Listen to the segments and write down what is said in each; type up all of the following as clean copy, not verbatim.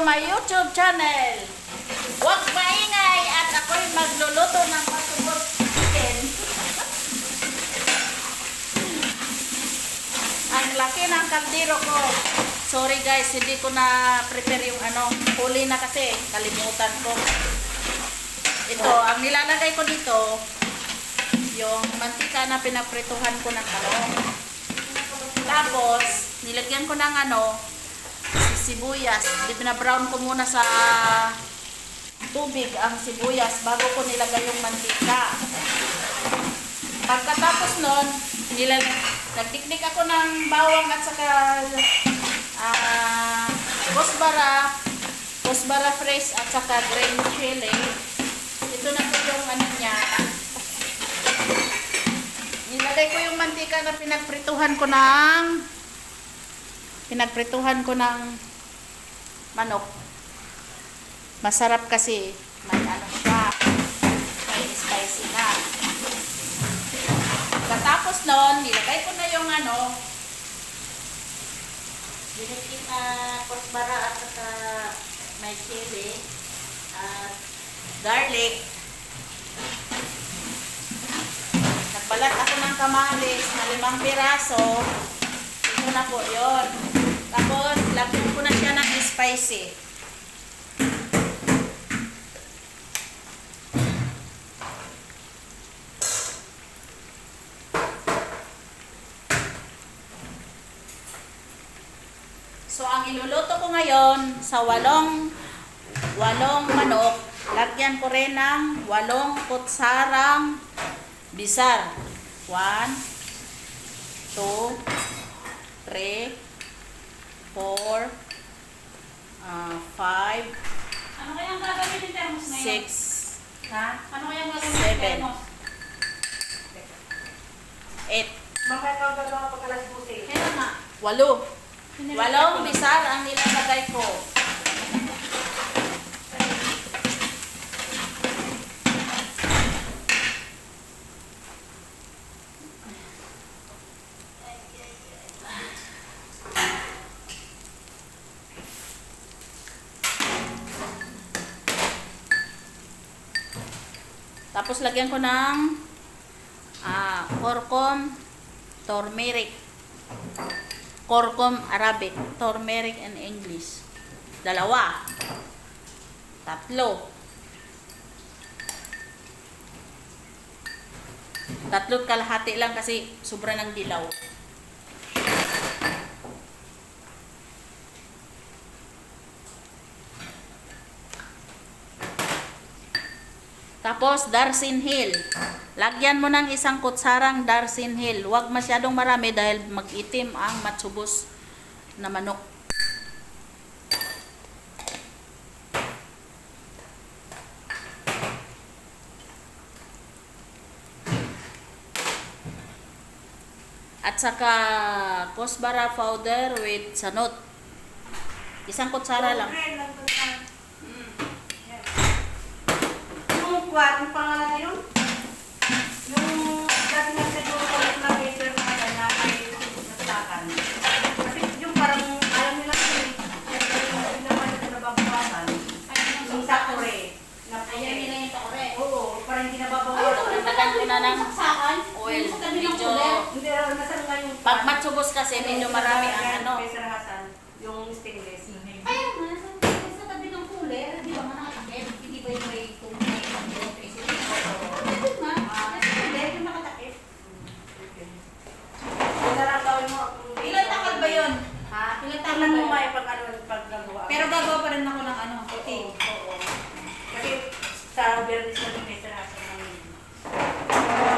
my YouTube channel. Huwag maingay at ako'y magluluto ng patubos chicken. Ang laki ng kaldero ko. Sorry guys, hindi ko na prepare yung huli na kasi, kalimutan ko. Ito, ang nilalagay ko dito, yung mantika na pinaprituhan ko ng Tapos, nilagyan ko ng sibuyas. Pinabrown ko muna sa tubig ang sibuyas bago ko nilagay yung mantika. Pagkatapos nun, nagtiknik ako ng bawang at saka kusbara fresh at saka green chili. Ito na po yung niya. Nilagay ko yung mantika na pinagprituhan ko ng manok. Masarap kasi may siya. May spicy na. Katapos nun, nilagay ko na yung binitin na kusbara at saka may chili at garlic. Nagbalat ako ng kamalis na 5 piraso. Ito na po yun. Tapos, lagyan ko na siya ng spicy. So, ang iluluto ko ngayon sa walong manok, lagyan ko rin ng 8 kutsarang bisar. 1, 2, 3, 4, 5, Ano kayang gagawin ng thermos na yun? 6, Ha? Ano kayang gagawin ng 7, thermos? 8, Bakit ka gagawa pag alas 12? Kaya nga. 8. 8 bisar ang nilalagay ko. Tapos lagyan ko ng Curcum turmeric. Curcum Arabic, turmeric in English. 2. 3. 3 kalahati lang kasi sobra ng dilaw. Tapos, darsinhil. Lagyan mo ng 1 kutsarang darsinhil. Huwag masyadong marami dahil mag-itim ang matsubos na manok. At saka, kusbara powder with sanot. 1 kutsara lang. Yung pangalan na yun? Yung dati nga siguro ko na paper na may nasakan. Kasi yung parang alam nila yung naman ito nababawasan. Yung takore. Ayaw nila yung takore. Oo, parang hindi nababawasan. Nagdagan ko na ng Saksakan? oil. Yung sa tabi ng Medyo, cooler? Hindi na nasan nga yung... pag matsubos kasi, medyo marami ang Kaysa rahasan, yung stainless. Ayaw nga. Sa tabi ng cooler, di ba nakatakip? Hindi ba yung may tumuhay ng electricity? Ayun nga. Sa cooler, yung nakatakip. Masarap gawin mo. Ilan takal ba yun? Ha? Ilan takal Tingnan ba mo yun? may pag gagawa. Pero gagawa pa rin ako ng puti. Oo. Kasi sa Bernis na din may sarasa ng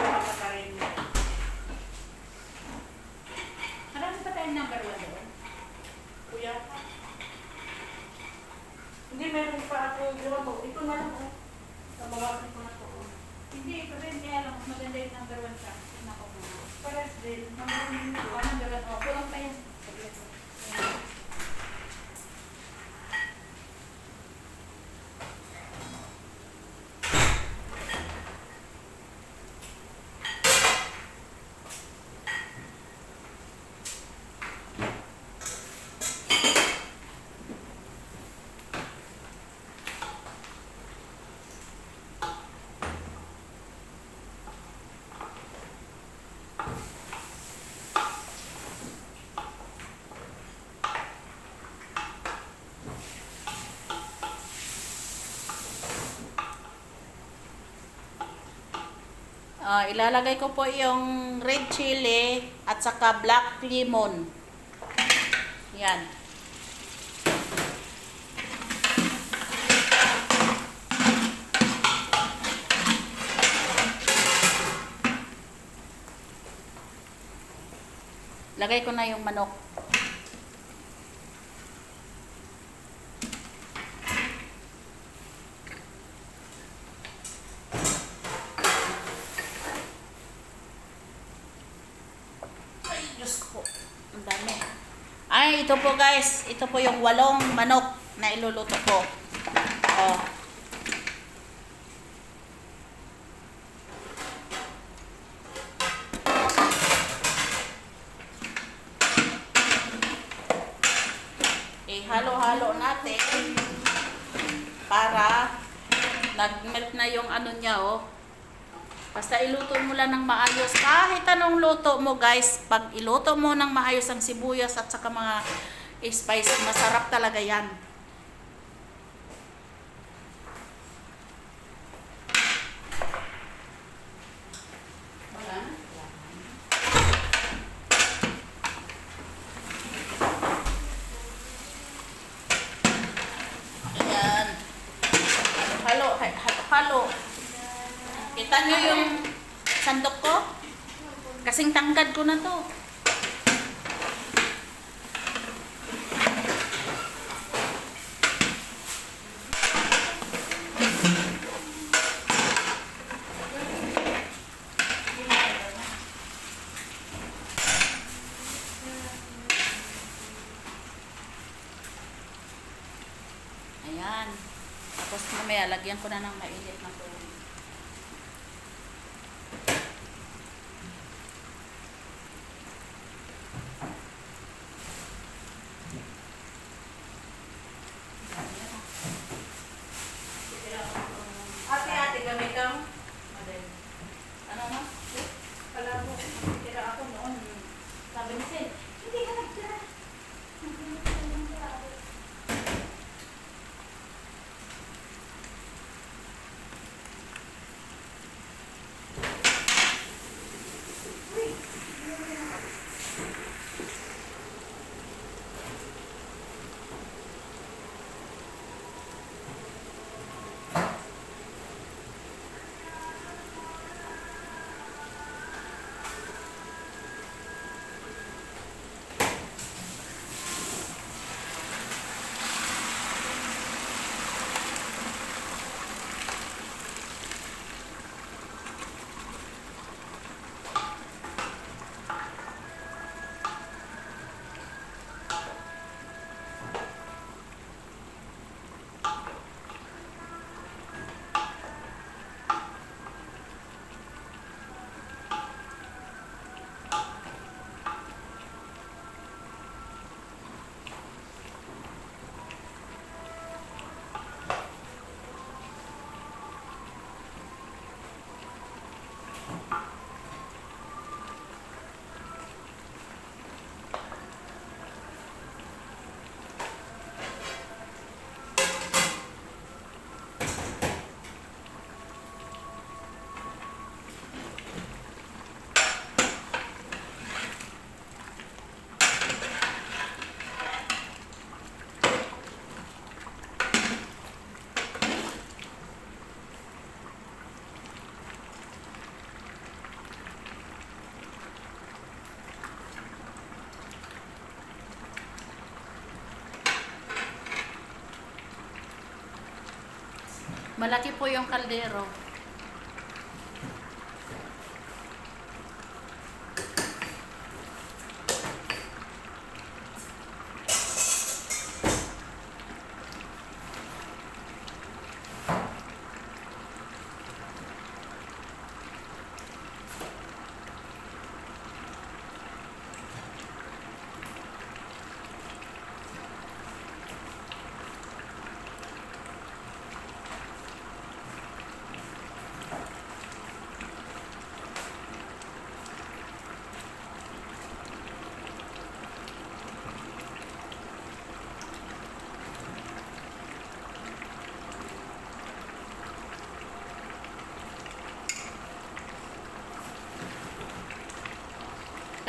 kapatarin. Marami pa tayong number 1 doon. Kuya. Hindi, meron pa ako ginawa mo. Ito na lang oh. Sa mga ko na to. Hindi, ito rin. Kaya lang, mas maganda yung number 1 siya. Tignan ko muna. Pares din. Number 1. Oh, kulang pa yan. Ilalagay ko po yung red chili at saka black lemon. Yan. Lagay ko na yung manok. Ay, Diyos ko. Ang dami. Ay, ito po guys. Ito po yung 8 manok na iluluto ko. Oh. Halo-halo natin para nag-melt na yung ano niya, oh. Basta iluto mo lang ng maayos. Kahit anong luto mo, guys, pag iluto mo ng maayos ang sibuyas at saka mga spice, masarap talaga yan. Ayan. Halo. Kita nyo yung sandok ko? Kasing tangkad ko na to. Ayan. Tapos mamaya, lagyan ko na ng mainit na tubig. Ate, gamit ang Ano na? kalabo. Tira ako noon. Sabi ni Sid, Hindi ka nagtira. malaki po yung kaldero.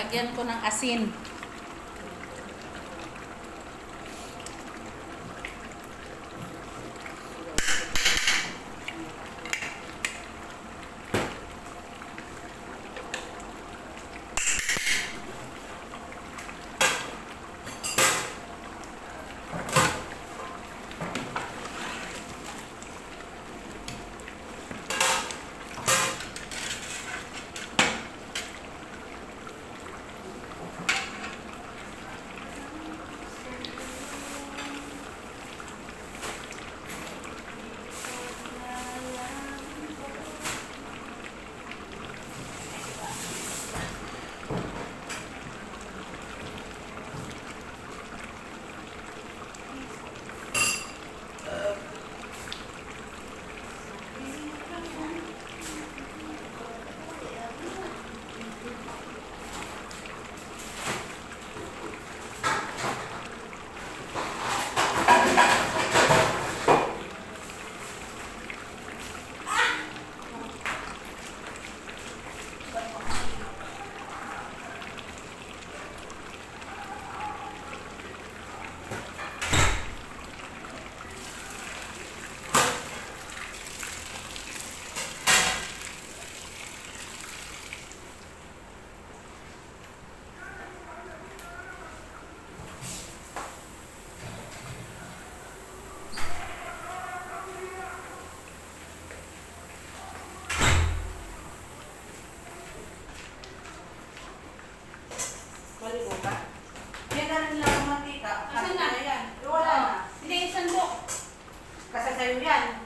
Lagyan ko ng asin. Maligo ka? Yan na rin lang ang mantika. Asan na? Yan. Wala na. Hindi, sandok. Kasi sa'yo yan.